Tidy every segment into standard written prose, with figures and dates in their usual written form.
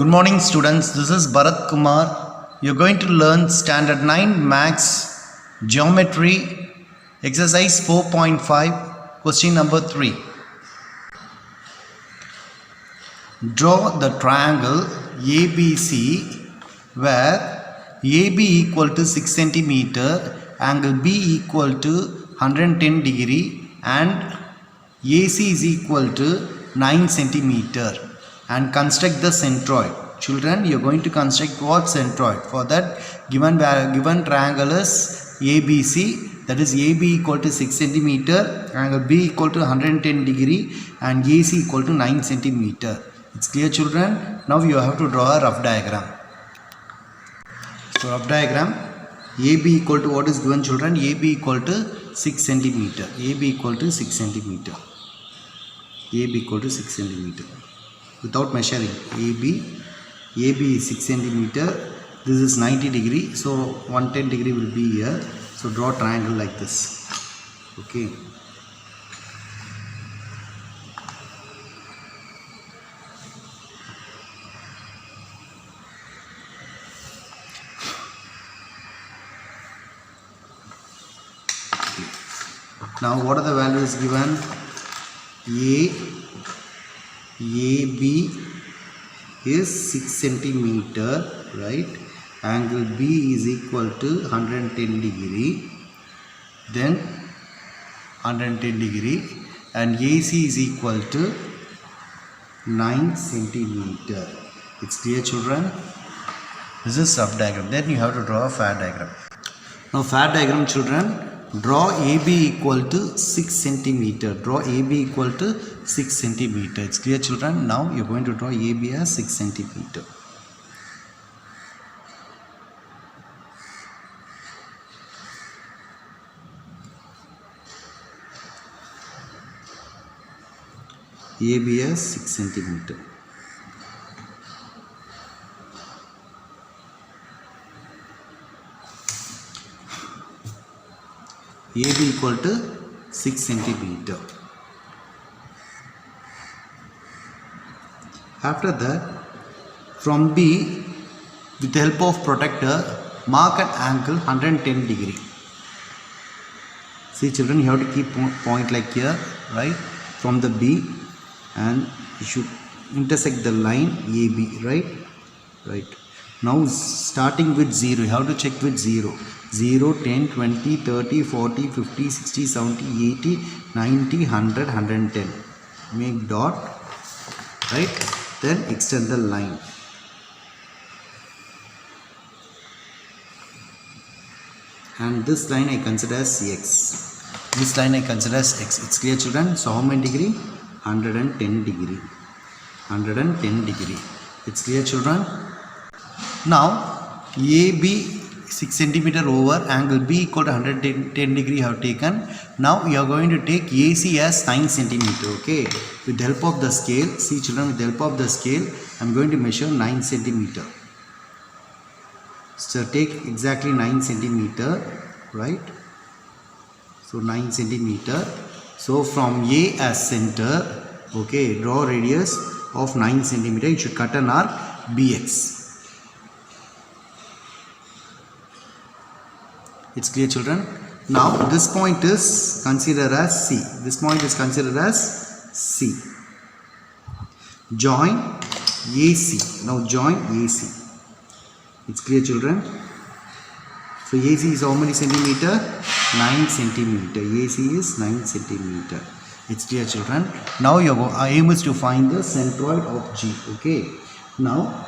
Good morning students, this is Bharat Kumar. You're going to learn standard 9 maths geometry exercise 4.5 question number 3. Draw the triangle ABC where AB equal to 6 centimeter, angle B equal to 110 degree and AC is equal to 9 centimeter and construct the centroid. Children, you are going to construct what centroid? For that given triangle is ABC, that is AB equal to 6 centimeter, angle B equal to 110 degree and AC equal to 9 centimeter. It's clear children? Now you have to draw a rough diagram. So rough diagram, AB equal to what is given children? AB equal to 6 centimeter. AB equal to 6 centimeter. AB equal to 6 centimeter. Without measuring, AB is 6 centimeter. This is 90 degree. So 110 degree will be here. So draw triangle like this. Okay. Now what are the values given? AB is 6 centimeter, right? Angle B is equal to 110 degree. Then 110 degree and AC is equal to 9 centimeter. It's clear children? This is sub diagram. Then you have to draw a fair diagram. Now fair diagram children, draw AB equal to 6 centimeter. Draw AB equal to 6 centimeter. It's clear children? Now you're going to draw AB as 6 centimeter. AB as 6 centimeter. AB equal to 6 centimeter. After that, from B, with the help of protractor, mark an angle 110 degree. See children, you have to keep point like here, right? From the B, and you should intersect the line AB, right? Right. Now starting with 0, you have to check with 0. 0, 10, 20, 30, 40, 50, 60, 70, 80, 90, 100, 110. Make dot, right? Then extend the line. And this line I consider as X. This line I consider as X. It's clear children? So how many degree? 110 degree. 110 degree. It's clear children? Now AB 6 centimeter over angle B equal to 110 degree have taken. Now you are going to take AC as 9 centimeter. Okay. With the help of the scale, see children, with the help of the scale, I am going to measure 9 centimeter. So take exactly 9 centimeter, right? So 9 centimeter. So from A as center, okay, draw radius of 9 centimeter. You should cut an arc BX. It's clear children? Now this point is considered as C. This point is considered as C. Join AC. Now join AC. It's clear children? So AC is how many centimeter? 9 centimeter. AC is 9 centimeter. It's clear children? Now your aim is to find the centroid of G. Okay. Now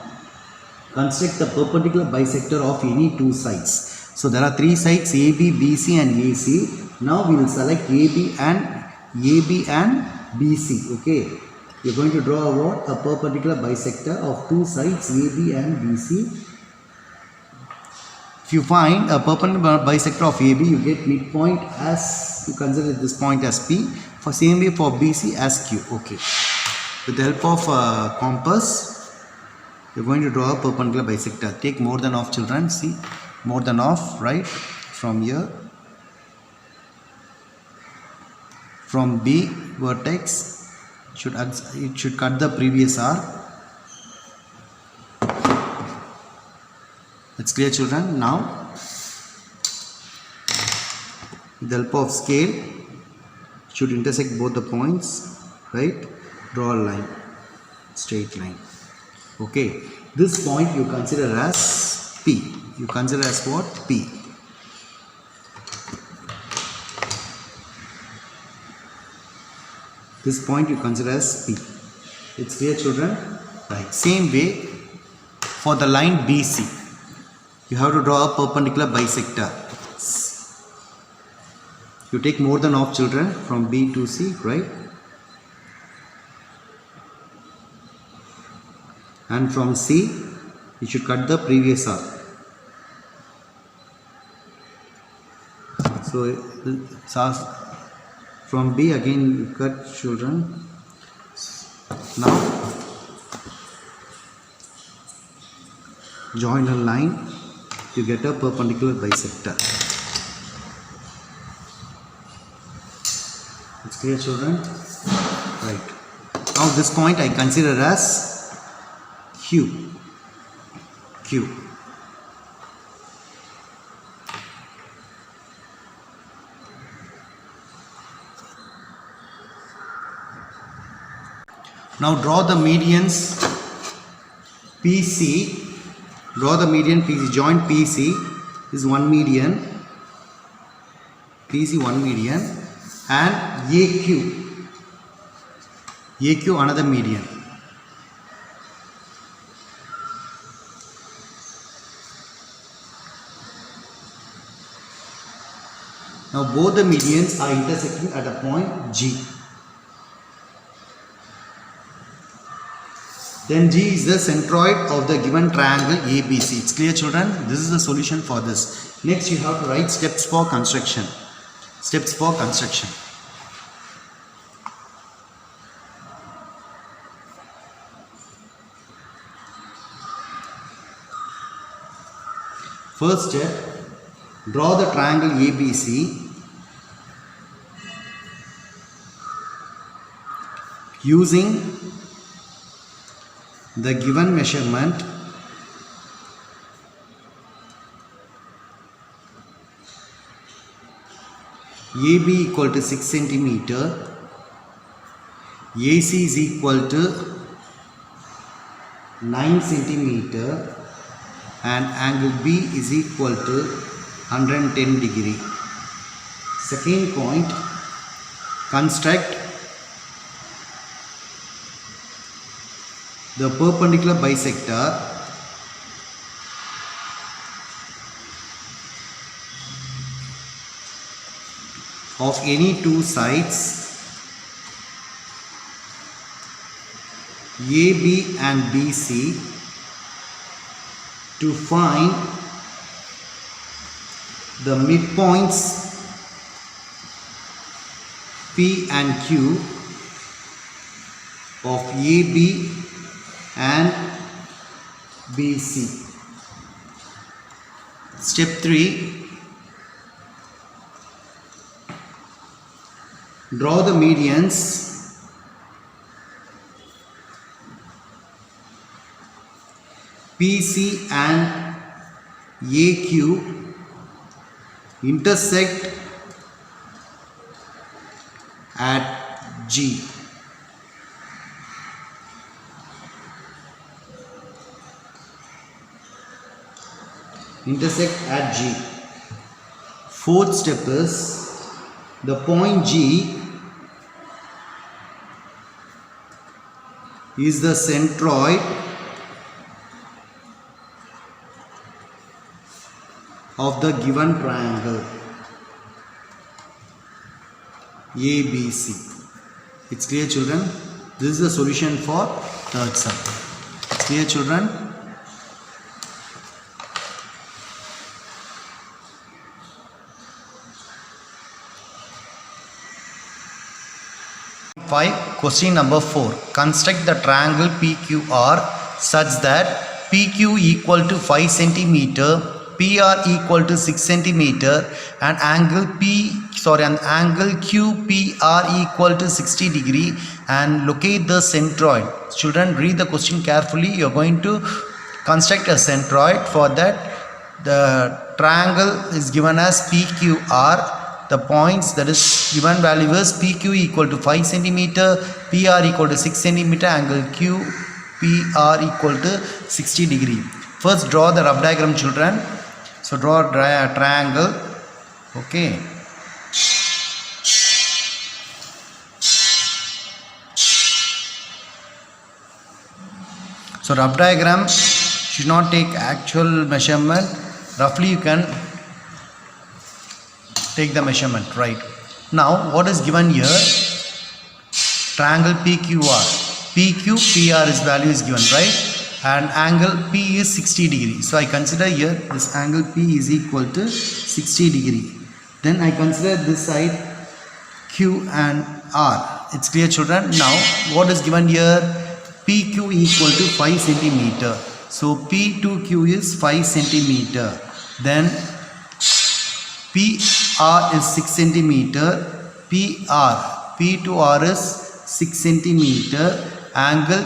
construct the perpendicular bisector of any two sides. So there are three sides AB, BC and AC. Now we will select AB and BC. Okay. You are going to draw what? A perpendicular bisector of two sides AB and BC. If you find a perpendicular bisector of AB, you get midpoint as, you consider this point as P. For same way for BC as Q. Okay. With the help of compass, you are going to draw a perpendicular bisector. Take more than half children. See. More than half, right? From here, from B vertex, it should cut the previous arc. It's clear, children? Now, with the help of scale, should intersect both the points, right? Draw a line, straight line. Okay, this point you consider as P. You consider as what? P. This point you consider as P. It's clear, children? Right. Same way for the line BC. You have to draw a perpendicular bisector. You take more than half, children, from B to C, right? And from C, you should cut the previous arc. So from B again you cut, children. Now join a line, you get a perpendicular bisector. It's clear, children? Right. Now this point I consider as Q. Q. Now draw the medians PC. Draw the median PC. Joint PC is one median. PC one median, and AQ. AQ another median. Now both the medians are intersecting at a point G. Then G is the centroid of the given triangle ABC. It's clear, children? This is the solution for this. Next you have to write steps for construction. Steps for construction. First step, draw the triangle ABC using the given measurement AB equal to 6 centimeter, AC is equal to 9 centimeter, and angle B is equal to 110 degree. Second point, construct the perpendicular bisector of any two sides AB and BC to find the midpoints P and Q of AB and BC. Step 3. Draw the medians PC and AQ intersect at G. Intersect at G. Fourth step is the point G is the centroid of the given triangle ABC. It's clear, children? This is the solution for third sum. It's clear, children? Question number 4. Construct the triangle PQR such that PQ equal to 5 centimeter, PR equal to 6 centimeter, and angle QPR equal to 60 degree, and locate the centroid. Children, read the question carefully. You are going to construct a centroid. For that, the triangle is given as PQR. The points that is given value is PQ equal to 5 centimeter, PR equal to 6 centimeter, angle QPR equal to 60 degree. First draw the rough diagram, children. So draw a triangle. Okay. So rough diagram should not take actual measurement. Roughly you can take the measurement, right? Now what is given here? Triangle PQR. PQPR is value is given, right? And angle P is 60 degree. So I consider here this angle P is equal to 60 degree. Then I consider this side Q and R. It's clear, children? Now what is given here? PQ equal to 5 centimeter. So P to Q is 5 centimeter. Then PR is 6 centimeter. P to R is 6 centimeter. Angle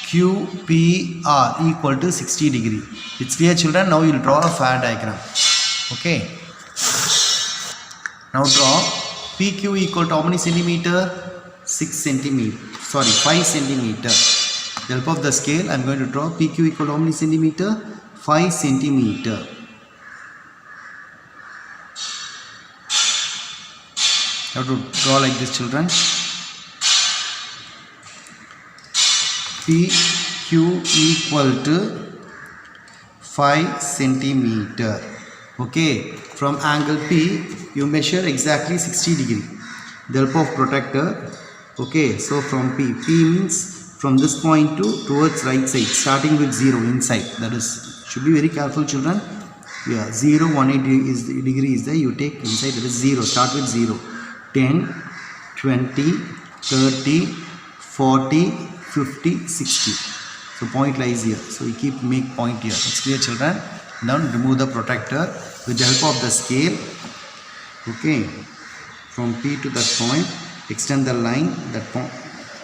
QPR equal to 60 degree. It's clear, children? Now you will draw a fair diagram. Okay. Now draw PQ equal to how many centimeter? 6 centimeter. Sorry, 5 centimeter. With the help of the scale, I am going to draw PQ equal to how many centimeter? 5 centimeter. I have to draw like this, children. PQ equal to 5 centimeter. Okay, from angle P you measure exactly 60 degree. The help of protractor. Okay, so from P means from this point to towards right side, starting with 0 inside. That is, should be very careful, children. Yeah, 0, 180 degree is there. You take inside, that is 0. Start with 0. 10, 20, 30, 40, 50, 60. So point lies here. So we make point here. It's clear, children? Now remove the protractor with the help of the scale. Okay, from P to that point, extend the line.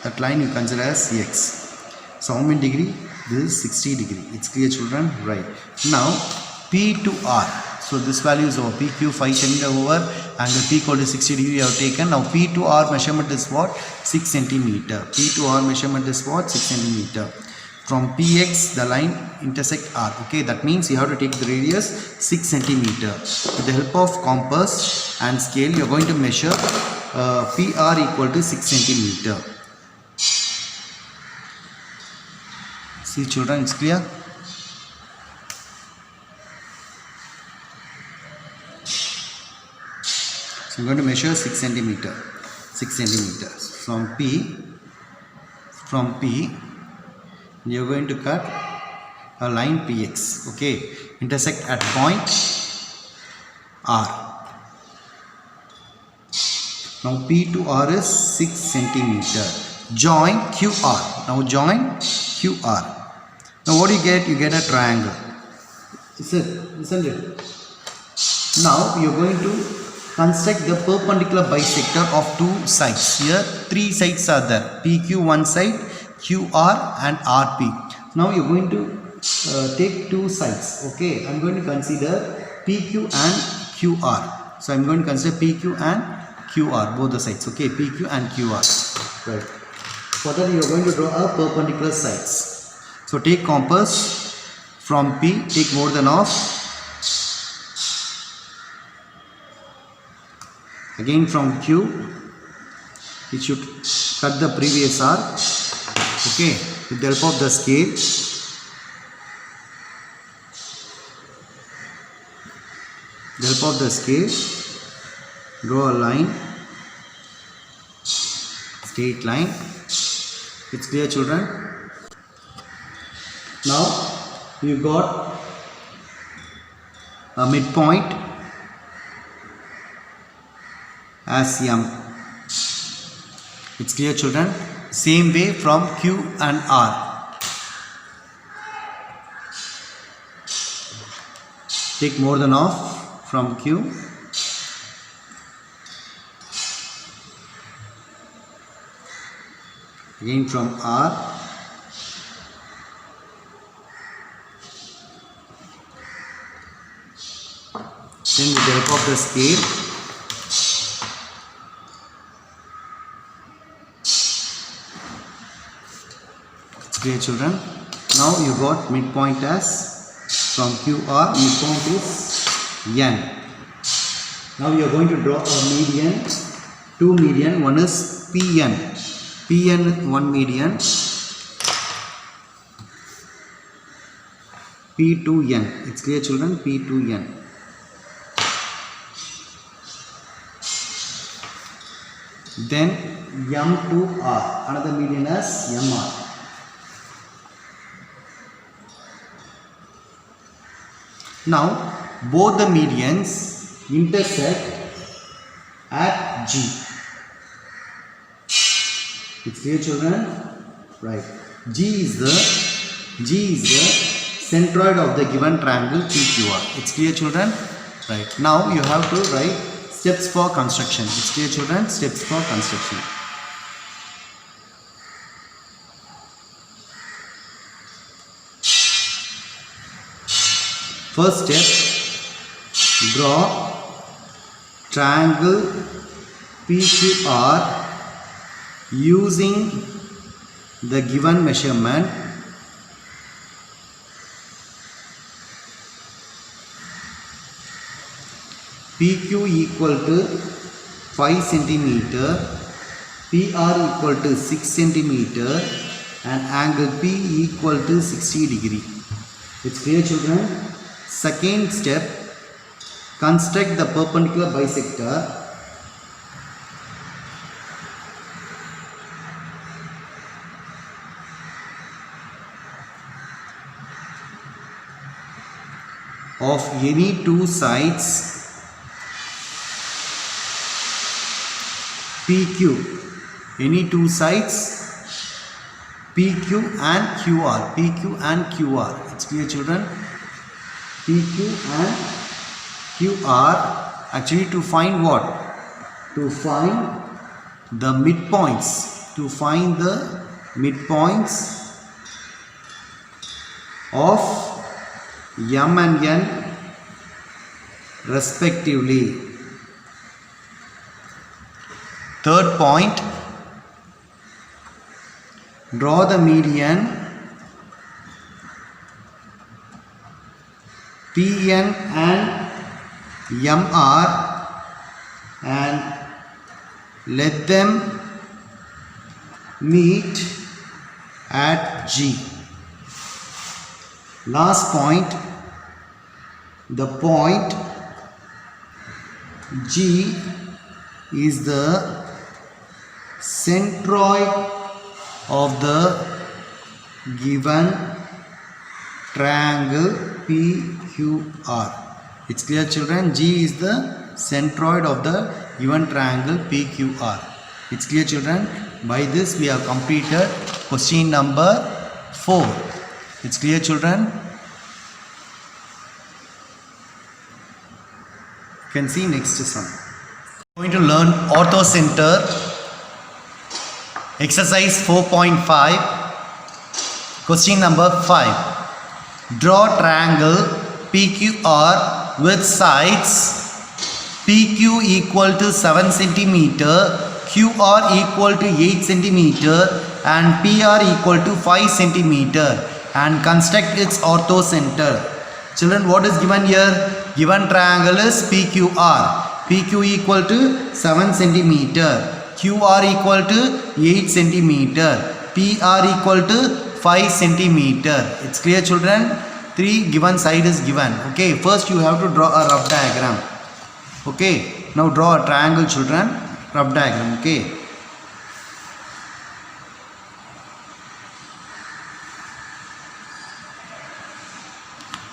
That line you consider as X. So how many degree? This is 60 degree. It's clear, children? Right. Now P to R. So this value is over. PQ 5 centimeter over angle P equal to 60 degree you have taken. Now P to R measurement is what? 6 centimeter. P to R measurement is what? 6 centimeter. From PX the line intersect R. Okay, that means you have to take the radius 6 centimeter. With the help of compass and scale you are going to measure PR equal to 6 centimeter. See, children, it's clear? So I'm going to measure 6 centimeter. 6 centimeters. From P you are going to cut a line PX. Okay, intersect at point R. Now P to R is 6 centimeter. Join QR. Now join QR. Now what do you get? You get a triangle. Isn't it? Now you are going to construct the perpendicular bisector of two sides. Here 3 sides are there. PQ one side, QR and RP. Now you are going to take 2 sides. Okay, I am going to consider PQ and QR. So I am going to consider PQ and QR, both the sides. Okay, PQ and QR. Right. For that you are going to draw a perpendicular sides. So take compass. From P take more than half. Again from Q it should cut the previous arc. Okay, with the help of the scale draw a line, straight line. It's clear, children? Now you got a midpoint as M. It's clear, children? Same way from Q and R. Take more than half from Q. Again from R. Then with the help of the scale, it's clear, children. Now you got midpoint as from QR, midpoint is N. Now you are going to draw a median, two median, one is PN. PN one median, P2N. It's clear, children, P2N. Then M2R, another median as MR. Now both the medians intersect at G. It's clear, children? Right. G is the centroid of the given triangle PQR. It's clear, children? Right. Now you have to write steps for construction. It's clear, children? Steps for construction. First step, draw triangle PQR using the given measurement PQ equal to 5 centimeter, PR equal to 6 centimeter and angle P equal to 60 degree. It's clear, children? Second step, construct the perpendicular bisector of any two sides PQ, any two sides PQ and QR, PQ and QR. It's clear, children? PQ and QR, actually to find what? To find the midpoints, to find the midpoints of M and N respectively. Third point, draw the median PN and MR and let them meet at G. Last point, the point G is the centroid of the given triangle PQR. It's clear, children? G is the centroid of the given triangle PQR. It's clear, children? By this we have completed question number 4. It's clear, children? You can see next sum. Going to learn orthocenter, exercise 4.5, question number 5. Draw triangle PQR with sides PQ equal to 7 cm, QR equal to 8 cm and PR equal to 5 cm and construct its orthocenter. Children, what is given here? Given triangle is PQR. PQ equal to 7 cm, QR equal to 8 cm, PR equal to 5 cm. It's clear, children? 3 given side is given. Okay, first you have to draw a rough diagram. Okay, now draw a triangle, children. Rough diagram. Okay.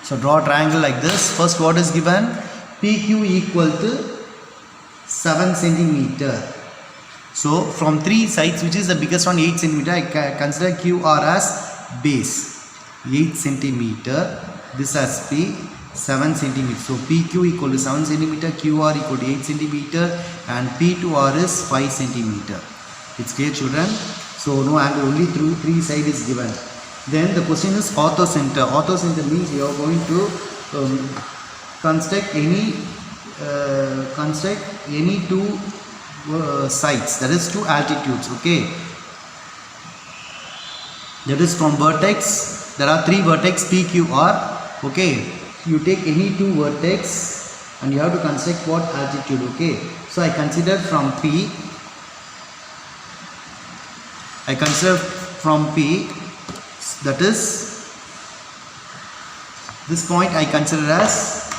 So draw a triangle like this. First, what is given? PQ equal to 7 centimeter. So from 3 sides, which is the biggest one, 8 centimeter, I consider QR as base. 8 centimeter. This as P, 7 centimeter. So PQ equal to 7 centimeter, QR equal to 8 centimeter, and P2R is 5 centimeter. It's clear, children? So no angle, only through 3 side is given. Then the question is orthocenter. Orthocenter means you are going to construct any construct any two sides, that is two altitudes. Okay, that is from vertex. There are three vertex P, Q, R. Okay, you take any two vertex and you have to construct what altitude. Okay, so I consider from P. I consider from P, that is this point I consider as,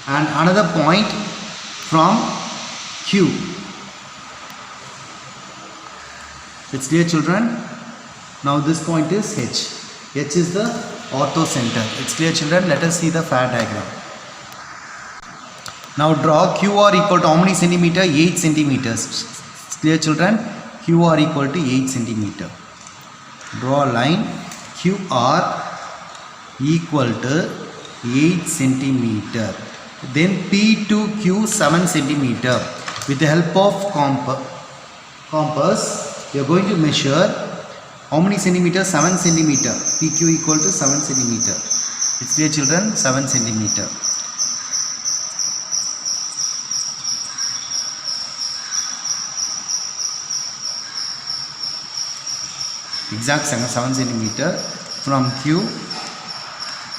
and another point from Q. It's clear, children? Now this point is H. H is the orthocenter. It's clear, children? Let us see the FAD diagram. Now draw QR equal to how many centimeter? 8 centimeters. It's clear, children? QR equal to 8 centimeter. Draw a line. QR equal to 8 centimeter. Then P to Q 7 centimeter. With the help of compass, we are going to measure how many centimeters? 7 centimeter. PQ equal to 7 centimeter. It's clear, children? 7 centimeter. Exact 7 centimeter. From Q,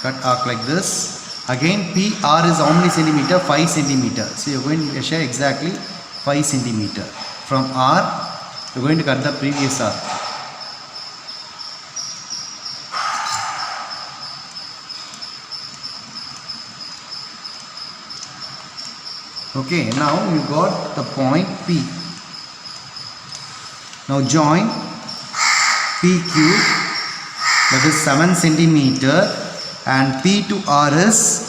cut arc like this. Again PR is how many centimeter? 5 centimeter. So you are going to measure exactly 5 centimeter. From R, you are going to cut the previous arc. Okay, now you got the point P. Now join PQ, that is 7 centimeter, and P to R is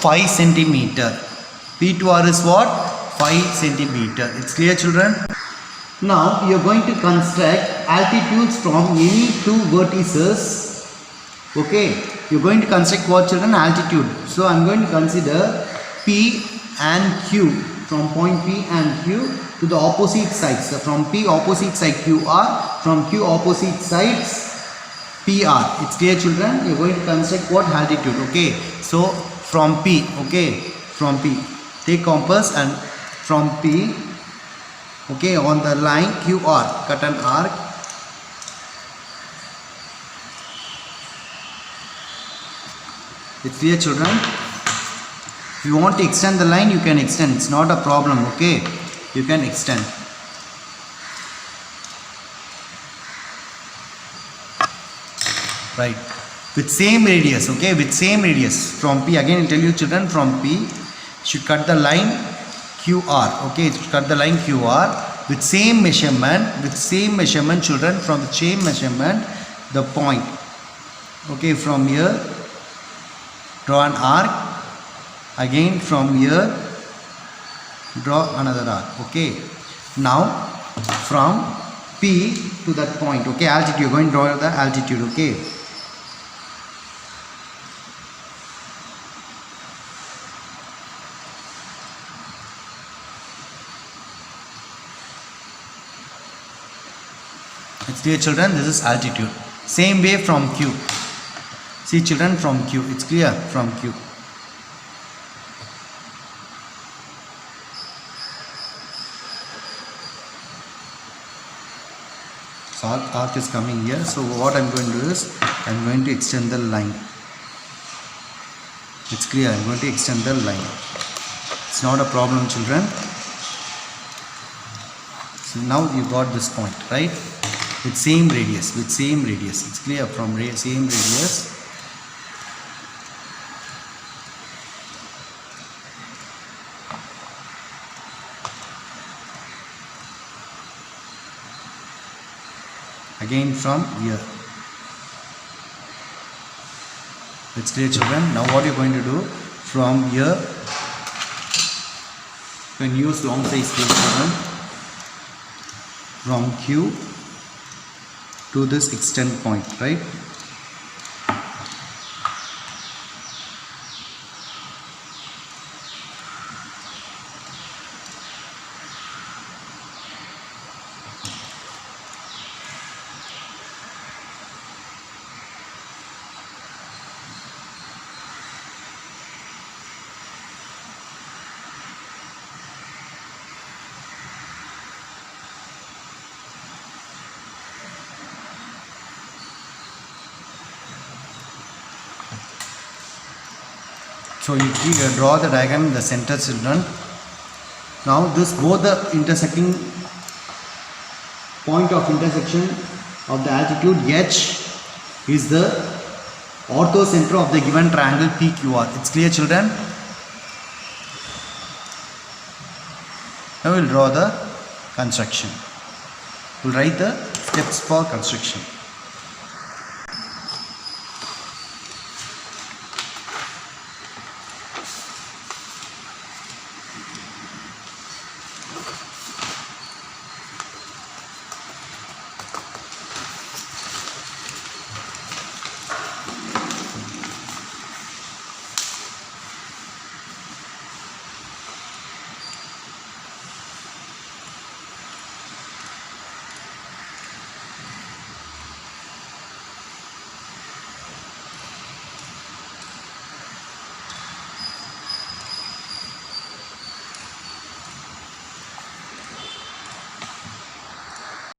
5 centimeter. P to R is what? 5 centimeter. It's clear, children? Now you are going to construct altitudes from any two vertices. Okay, you are going to construct what, children? Altitude. So I am going to consider P and Q, from point P and Q to the opposite sides. So from P opposite side QR, from Q opposite sides PR. It's clear, children? You are going to construct what? Altitude. Okay, so from P, okay, from P, take compass and from P, okay, on the line QR, cut an arc. It's clear, children? If you want to extend the line, you can extend. It's not a problem. Okay, you can extend. Right, with same radius. Okay, with same radius from P. Again I'll tell you, children, from P should cut the line QR. Okay, cut the line QR with same measurement, children. From the same measurement, the point. Okay, from here draw an arc. Again from here draw another arc. Okay, now from P to that point. Okay, altitude, you're going to draw the altitude. Okay, it's clear, children? This is altitude. Same way from Q. See, children, from Q. It's clear, from Q. So arc is coming here. So what I'm going to do is I'm going to extend the line. It's clear. I'm going to extend the line. It's not a problem, children. So now you got this point, right? With same radius. It's clear, from same radius. Again from here. It's clear, children? Now what you're going to do, from here, you can use long size scale, children. From Q to this extend point, right? So you draw the diagram in the center, children. Now this both the intersecting point of intersection of the altitude h is the orthocenter of the given triangle PQR. It's clear, children? Now we'll draw the construction. We'll write the steps for construction.